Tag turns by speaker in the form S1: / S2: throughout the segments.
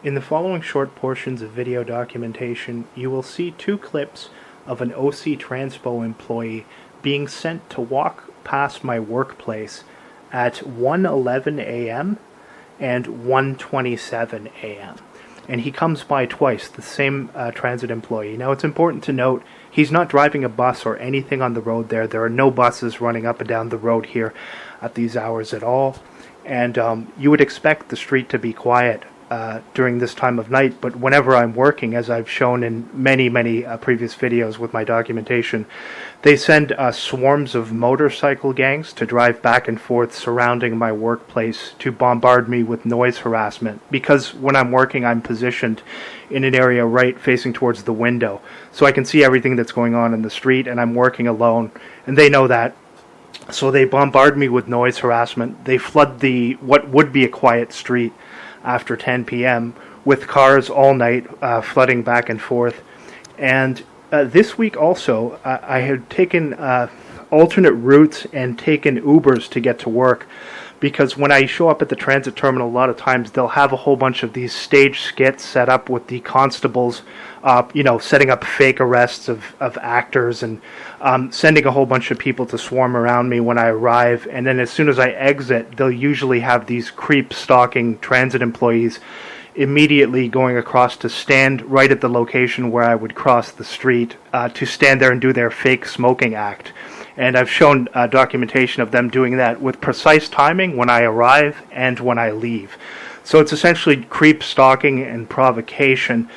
S1: In the following short portions of video documentation, you will see two clips of an OC Transpo employee being sent to walk past my workplace at 1:11 a.m. and 1:27 a.m. And he comes by twice, the same transit employee. Now it's important to note, he's not driving a bus or anything on the road there. There are no buses running up and down the road here at these hours at all. And you would expect the street to be quiet during this time of night, but whenever I'm working, as I've shown in many previous videos with my documentation, they send swarms of motorcycle gangs to drive back and forth surrounding my workplace to bombard me with noise harassment, because when I'm working I'm positioned in an area right facing towards the window, so I can see everything that's going on in the street, and I'm working alone, and they know that. So they bombard me with noise harassment. They flood what would be a quiet street after 10 p.m. with cars all night flooding back and forth. And this week also, I had taken alternate routes and taken Ubers to get to work, because when I show up at the transit terminal, a lot of times they'll have a whole bunch of these stage skits set up with the constables, setting up fake arrests of actors and sending a whole bunch of people to swarm around me when I arrive. And then as soon as I exit, they'll usually have these creep stalking transit employees immediately going across to stand right at the location where I would cross the street to stand there and do their fake smoking act. And I've shown documentation of them doing that with precise timing when I arrive and when I leave. So it's essentially creep stalking and provocation.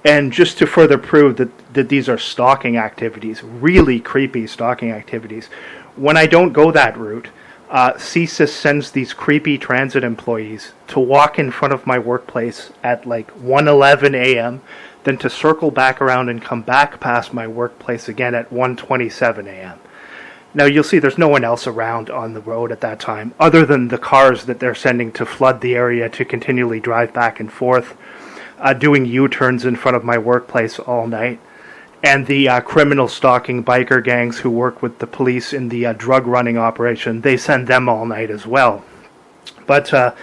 S1: And just to further prove that these are stalking activities, really creepy stalking activities, when I don't go that route, CSIS sends these creepy transit employees to walk in front of my workplace at like 1:11 a.m., then to circle back around and come back past my workplace again at 1:27 a.m. Now you'll see there's no one else around on the road at that time, other than the cars that they're sending to flood the area to continually drive back and forth, doing U-turns in front of my workplace all night. And the criminal stalking biker gangs who work with the police in the drug running operation, they send them all night as well. But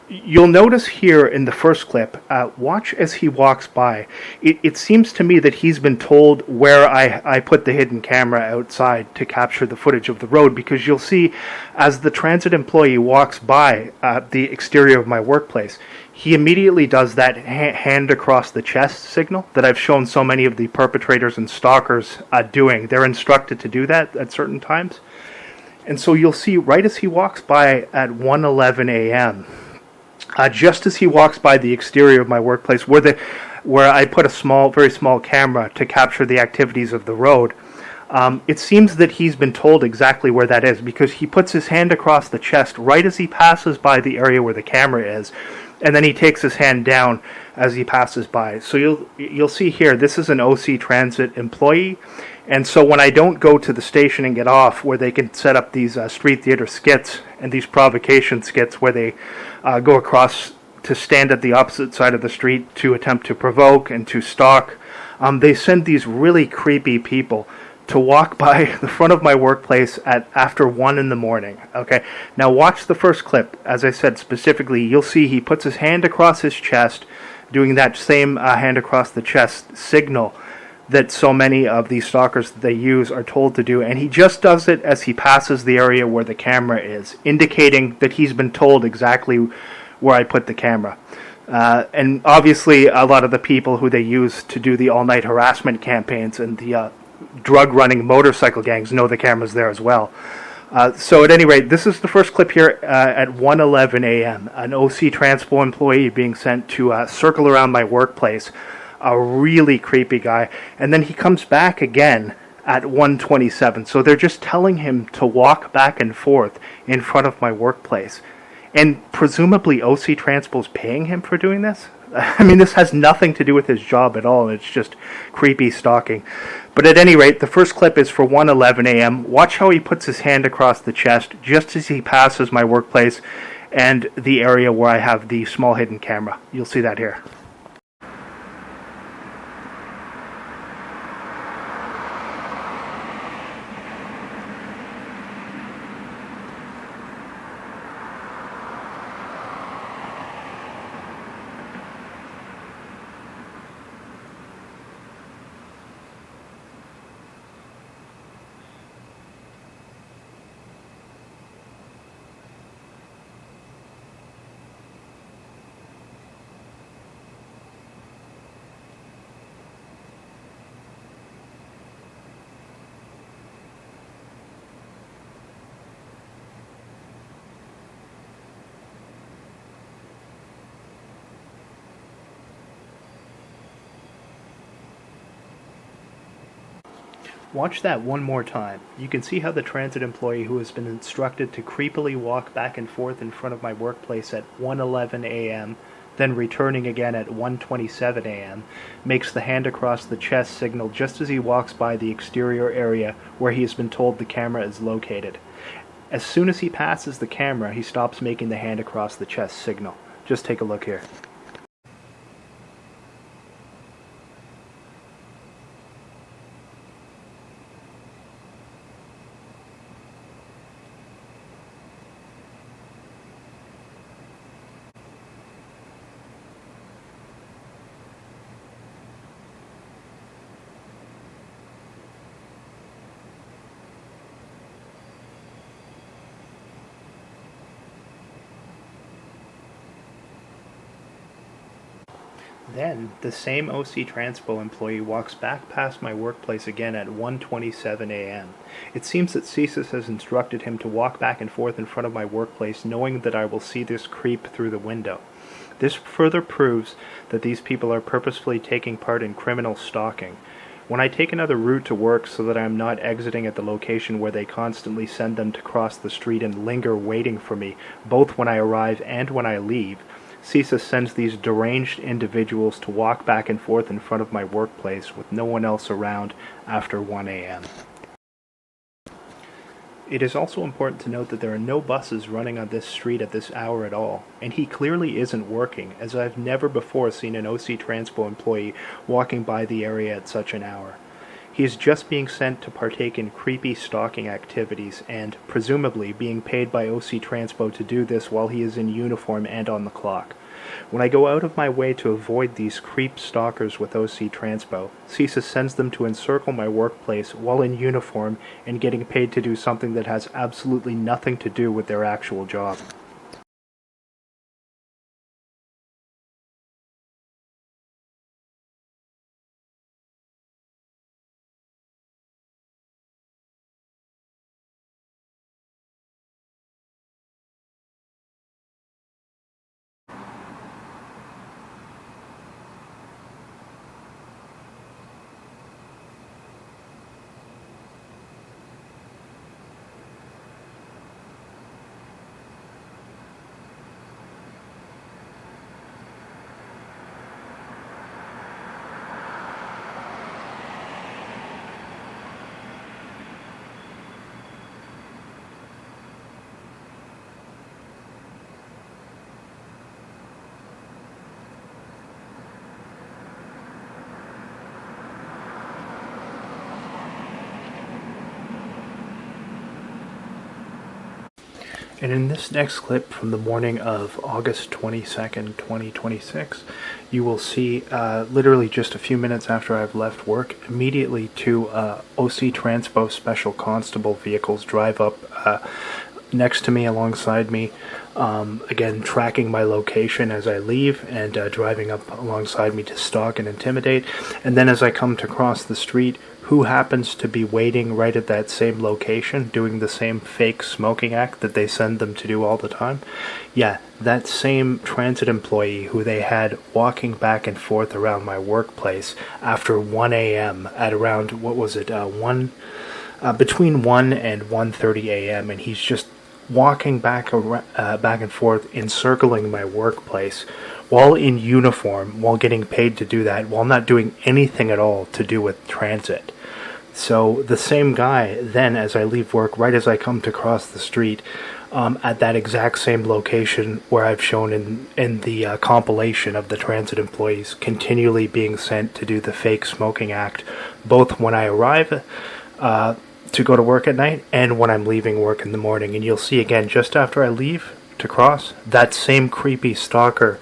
S1: you'll notice here in the first clip, watch as he walks by. It seems to me that he's been told where I put the hidden camera outside to capture the footage of the road, because you'll see as the transit employee walks by the exterior of my workplace, he immediately does that hand across the chest signal that I've shown so many of the perpetrators and stalkers doing. They're instructed to do that at certain times. And so you'll see right as he walks by at 1:11 a.m., just as he walks by the exterior of my workplace, where I put a very small camera to capture the activities of the road, it seems that he's been told exactly where that is, because he puts his hand across the chest right as he passes by the area where the camera is, and then he takes his hand down as he passes by. So you'll see here, this is an OC Transit employee, and so when I don't go to the station and get off, where they can set up these street theater skits and these provocation skits where they go across to stand at the opposite side of the street to attempt to provoke and to stalk, they send these really creepy people to walk by the front of my workplace at after 1 in the morning. Okay, now watch the first clip. As I said specifically, you'll see he puts his hand across his chest, doing that same hand across the chest signal that so many of these stalkers that they use are told to do, and he just does it as he passes the area where the camera is, indicating that he's been told exactly where I put the camera. And obviously a lot of the people who they use to do the all-night harassment campaigns and the drug-running motorcycle gangs know the camera's there as well. So at any rate, this is the first clip here at 1:11 a.m. An OC Transpo employee being sent to circle around my workplace, a really creepy guy. And then he comes back again at 1:27. So they're just telling him to walk back and forth in front of my workplace. And presumably OC Transpo's paying him for doing this? I mean, this has nothing to do with his job at all. It's just creepy stalking. But at any rate, the first clip is for 1:11 a.m. Watch how he puts his hand across the chest just as he passes my workplace and the area where I have the small hidden camera. You'll see that here. Watch that one more time. You can see how the transit employee who has been instructed to creepily walk back and forth in front of my workplace at 1:11 a.m., then returning again at 1:27 a.m., makes the hand across the chest signal just as he walks by the exterior area where he has been told the camera is located. As soon as he passes the camera, he stops making the hand across the chest signal. Just take a look here. Then, the same OC Transpo employee walks back past my workplace again at 1:27 a.m. It seems that CSIS has instructed him to walk back and forth in front of my workplace knowing that I will see this creep through the window. This further proves that these people are purposefully taking part in criminal stalking. When I take another route to work so that I am not exiting at the location where they constantly send them to cross the street and linger waiting for me, both when I arrive and when I leave, CSIS sends these deranged individuals to walk back and forth in front of my workplace with no one else around after 1 a.m. It is also important to note that there are no buses running on this street at this hour at all, and he clearly isn't working, as I've never before seen an OC Transpo employee walking by the area at such an hour. He is just being sent to partake in creepy stalking activities and, presumably, being paid by OC Transpo to do this while he is in uniform and on the clock. When I go out of my way to avoid these creep stalkers with OC Transpo, CSIS sends them to encircle my workplace while in uniform and getting paid to do something that has absolutely nothing to do with their actual job. And in this next clip from the morning of August 22nd, 2026, you will see literally just a few minutes after I've left work, immediately two OC Transpo special constable vehicles drive up next to me, alongside me, again tracking my location as I leave and driving up alongside me to stalk and intimidate. And then as I come to cross the street, who happens to be waiting right at that same location, doing the same fake smoking act that they send them to do all the time? Yeah, that same transit employee who they had walking back and forth around my workplace after 1 a.m. at around, between 1 and 1:30 a.m. and he's just walking back and forth, encircling my workplace while in uniform, while getting paid to do that, while not doing anything at all to do with transit. So the same guy then, as I leave work, right as I come to cross the street, at that exact same location where I've shown in the compilation of the transit employees continually being sent to do the fake smoking act, both when I arrive to go to work at night and when I'm leaving work in the morning. And you'll see again, just after I leave to cross, that same creepy stalker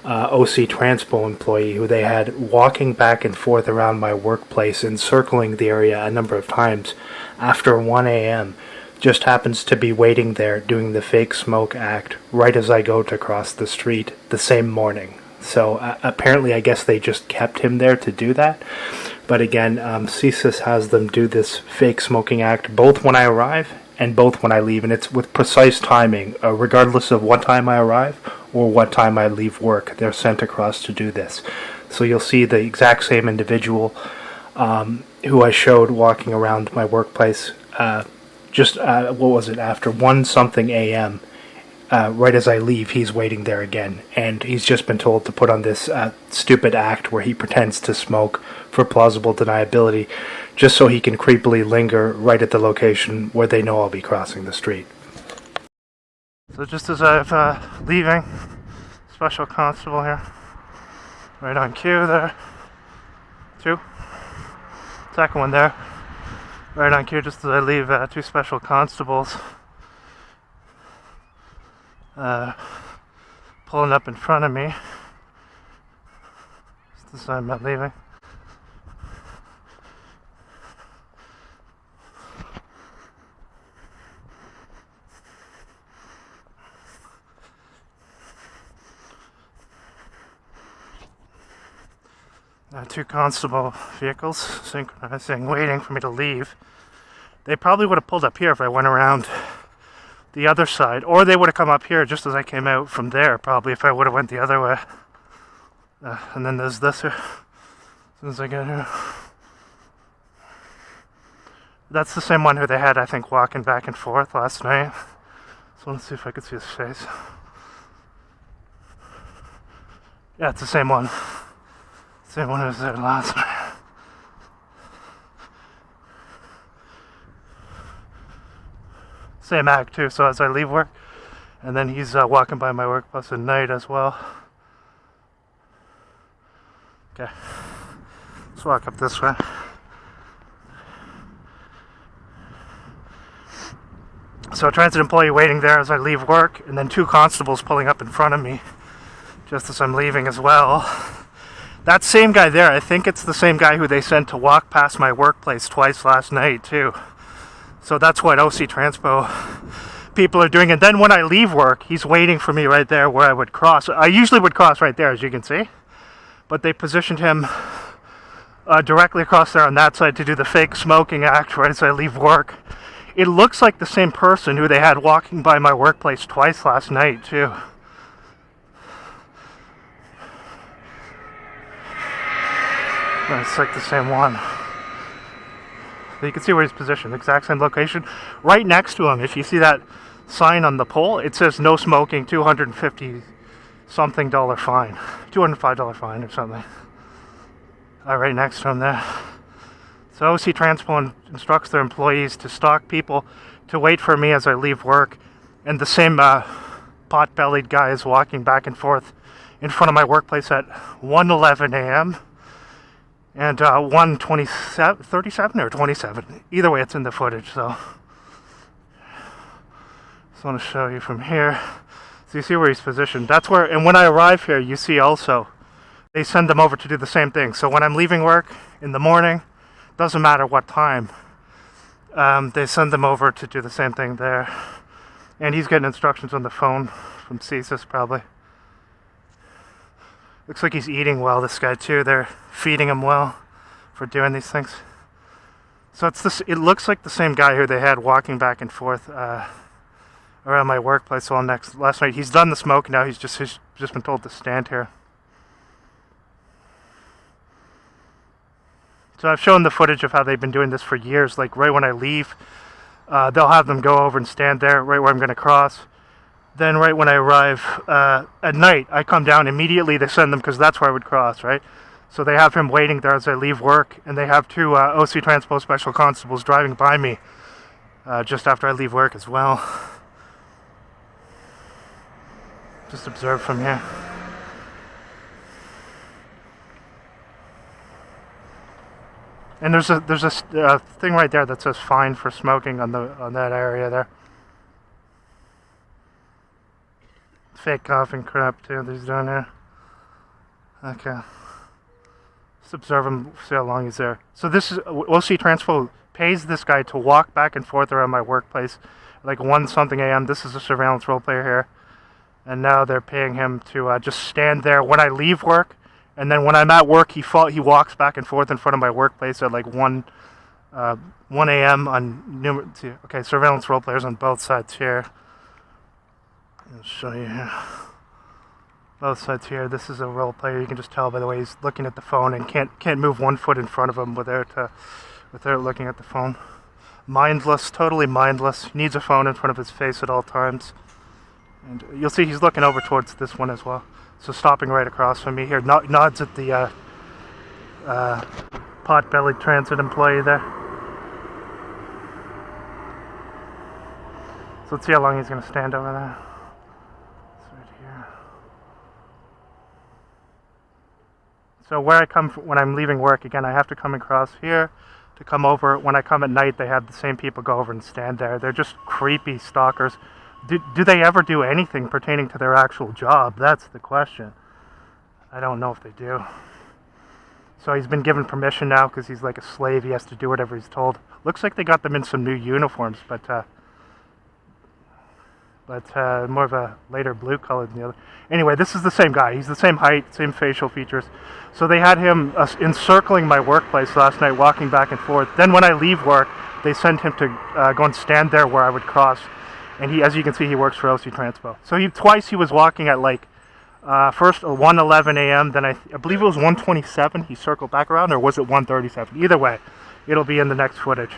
S1: OC Transpo employee who they had walking back and forth around my workplace, encircling the area a number of times after 1 a.m., just happens to be waiting there doing the fake smoke act right as I go to cross the street the same morning. So apparently I guess they just kept him there to do that. But again, CSIS has them do this fake smoking act both when I arrive and both when I leave, and it's with precise timing, regardless of what time I arrive or what time I leave work. They're sent across to do this. So you'll see the exact same individual who I showed walking around my workplace what was it, after 1 something a.m. Right as I leave, he's waiting there again, and he's just been told to put on this stupid act where he pretends to smoke for plausible deniability, just so he can creepily linger right at the location where they know I'll be crossing the street. So just as I'm leaving, special constable here, right on cue there, 2, second one there, right on cue just as I leave, 2 special constables pulling up in front of me just as I'm leaving. Two constable vehicles synchronizing, waiting for me to leave. They probably would have pulled up here if I went around the other side, or they would have come up here just as I came out from there, probably, if I would have went the other way. And then there's this here, as soon as I get here. That's the same one who they had, I think, walking back and forth last night. So let's see if I can see his face. Yeah, it's the same one. Same one who was there last night. Same act too, so as I leave work, and then he's walking by my workplace at night as well. Okay, let's walk up this way. So a transit employee waiting there as I leave work, and then 2 constables pulling up in front of me just as I'm leaving as well. That same guy there, I think it's the same guy who they sent to walk past my workplace twice last night too. So that's what OC Transpo people are doing. And then when I leave work, he's waiting for me right there where I would cross. I usually would cross right there, as you can see. But they positioned him directly across there on that side to do the fake smoking act right as I leave work. It looks like the same person who they had walking by my workplace twice last night too. It's like the same one. So you can see where he's positioned, exact same location. Right next to him, if you see that sign on the pole, it says no smoking, $250 something fine. $205 fine or something. Right next to him there. So OC Transpo instructs their employees to stalk people, to wait for me as I leave work. And the same pot-bellied guy is walking back and forth in front of my workplace at 1:11 a.m. and 1:37 or 27. Either way, it's in the footage, so just want to show you from here. So you see where he's positioned. That's where, and when I arrive here, you see also, they send them over to do the same thing. So when I'm leaving work in the morning, doesn't matter what time, they send them over to do the same thing there. And he's getting instructions on the phone from CSIS probably. Looks like he's eating well, this guy too. They're feeding him well for doing these things. So it's this. It looks like the same guy who they had walking back and forth around my workplace all last night. He's done the smoke now. He's just been told to stand here. So I've shown the footage of how they've been doing this for years. Like right when I leave, they'll have them go over and stand there right where I'm going to cross. Then right when I arrive at night, I come down immediately. They send them because that's where I would cross, right? So they have him waiting there as I leave work, and they have 2 OC Transpo special constables driving by me just after I leave work as well. Just observe from here. And there's a thing right there that says fine for smoking on that area there. Fake coughing crap too that he's doing there. Okay. Just observe him, see how long he's there. So this is OC Transpo pays this guy to walk back and forth around my workplace like 1 something a.m. This is a surveillance role player here. And now they're paying him to just stand there when I leave work. And then when I'm at work, he walks back and forth in front of my workplace at like 1 a.m. on okay, surveillance role players on both sides here. I'll show you here. both sides here. This is a role player. You can just tell by the way he's looking at the phone and can't move one foot in front of him without looking at the phone. Mindless, totally mindless. He needs a phone in front of his face at all times. And you'll see he's looking over towards this one as well. So stopping right across from me here, nods at the pot-bellied transit employee there. So let's see how long he's going to stand over there. It's right here. So where I come from, when I'm leaving work, again, I have to come across here to come over. When I come at night, they have the same people go over and stand there. They're just creepy stalkers. Do they ever do anything pertaining to their actual job? That's the question. I don't know if they do. So he's been given permission now because he's like a slave. He has to do whatever he's told. Looks like they got them in some new uniforms, but more of a lighter blue color than the other. Anyway, this is the same guy. He's the same height, same facial features. So they had him encircling my workplace last night, walking back and forth. Then when I leave work, they sent him to go and stand there where I would cross. And he, as you can see, he works for OC Transpo. So twice he was walking at like, first 1:11 a.m., then I believe it was 1:27. He circled back around, or was it 1:37? Either way, it'll be in the next footage.